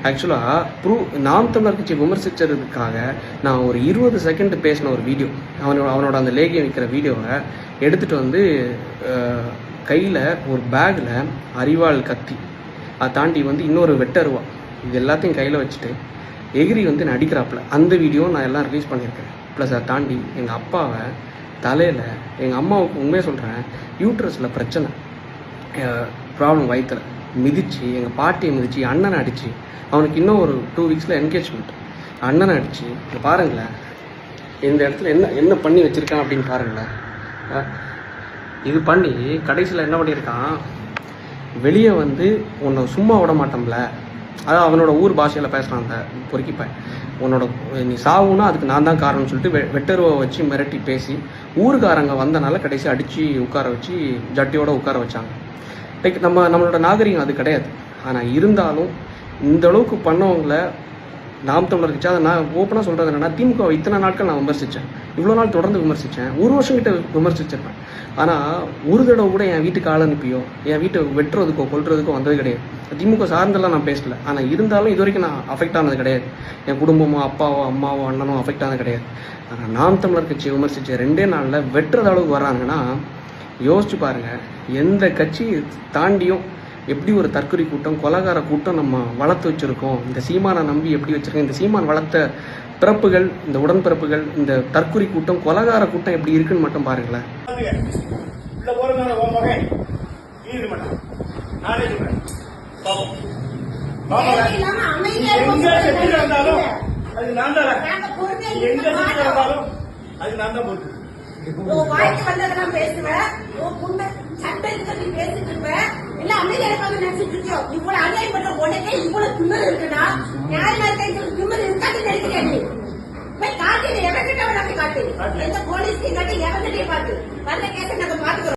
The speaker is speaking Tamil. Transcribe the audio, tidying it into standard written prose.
ஆக்சுவலாக நாம் தமிழர் கட்சி விமர்சிச்சதுக்காக நான் ஒரு 20 செகண்ட் பேசின ஒரு வீடியோ, அவனோட அந்த லேகியம் விற்கிற வீடியோவை எடுத்துகிட்டு வந்து கையில் ஒரு பேக்கில் அரிவாள் கத்தி, அதை தாண்டி வந்து இன்னொரு வெட்டருவா, இது எல்லாத்தையும் கையில் வச்சுட்டு எகிரி வந்து நடிக்கிறாப்புல அந்த வீடியோ நான் எல்லாம் ரிலீஸ் பண்ணியிருக்கேன். ப்ளஸ் அதை தாண்டி எங்கள் அப்பாவை தலையில், எங்கள் அம்மாவுக்கு உண்மையாக சொல்கிறேன், யூட்ரஸில் பிரச்சனை, ப்ராப்ளம் வயிற்றில் மிதித்து, எங்கள் பாட்டியை மிதித்து, அண்ணனை அடித்து, அவனுக்கு இன்னும் ஒரு 2 வீக்ஸில் என்கேஜ்மெண்ட், அண்ணனை அடித்து, இங்கே பாருங்களேன் இந்த இடத்துல என்ன பண்ணி வச்சுருக்கான் அப்படின்னு பாருங்களேன். இது பண்ணி கடைசியில் என்ன பண்ணியிருக்கான், வெளியே வந்து உன்னை சும்மா விட மாட்டோம்ல, அதான் அவனோட ஊர் பாஷையில் பேசுகிறான் அந்த பொறுக்கிப்பேன், உன்னோட நீ சாவுன்னா அதுக்கு நான் தான் காரணம்னு சொல்லிட்டு வெட்டருவை வச்சு மிரட்டி பேசி ஊருக்காரங்க வந்தனால கடைசி அடித்து உட்கார வச்சு ஜட்டியோடு உட்கார வச்சாங்க. லைக் நம்மளோட நாகரிகம் அது கிடையாது. ஆனால் இருந்தாலும் இந்த அளவுக்கு பண்ணவங்கள நாம் தமிழர் கட்சி, அதை நான் ஓப்பனாக சொல்கிறது என்னென்னா, திமுக இத்தனை நாட்கள் நான் விமர்சித்தேன், இவ்வளோ நாள் தொடர்ந்து விமர்சித்தேன், 1 வருஷம் கிட்ட விமர்சிச்சிருப்பேன். ஆனால் ஒரு தடவை கூட என் வீட்டுக்கு ஆள் அனுப்பியோ என் வீட்டை வெட்டுறதுக்கோ கொல்றதுக்கோ வந்தது கிடையாது. திமுக சார்ந்தெல்லாம் நான் பேசல. ஆனால் இருந்தாலும் இது வரைக்கும் நான் அஃபெக்ட் ஆனது கிடையாது. என் குடும்பமோ அப்பாவோ அம்மாவோ அண்ணனோ அஃபெக்ட் ஆனது கிடையாது. ஆனால் நாம் தமிழர் கட்சியை விமர்சித்த 2 நாளில் வெட்டுறது அளவுக்கு வர்றாங்கன்னா யோசிச்சு பாருங்கள். எந்த கட்சி தாண்டியும் எப்படி ஒரு தற்கொலை கூட்டம், கொலகார கூட்டம் நம்ம வளர்த்து வச்சுருக்கோம், இந்த சீமானை நம்பி எப்படி வச்சுருக்கோம், இந்த சீமான் வளர்த்த பிறப்புகள், இந்த உடன்பிறப்புகள், இந்த தற்கொலை கூட்டம், கொலகார கூட்டம் எப்படி இருக்குன்னு மட்டும் பாருங்களேன். வாய்க்கு வந்ததெல்லாம் பேசுவேன், சட்டை பேசிட்டு இருப்பேன், இல்ல அமைதியா இருப்பாங்க நினைச்சிட்டு இருக்கோம். இவ்வளவு அநியாயம் பண்ற உடனே இவ்வளவு திமிர் இருக்குன்னா நியாயமா இருக்க திமிர் இருக்காது நினைக்கிறேன். காட்டு எவங்கிட்ட காட்டு, எந்த போலீஸ்க்கு காட்டு, எவங்கிட்டே காட்டு, நல்ல கேட்க நாங்க பாத்துக்கிறோம்.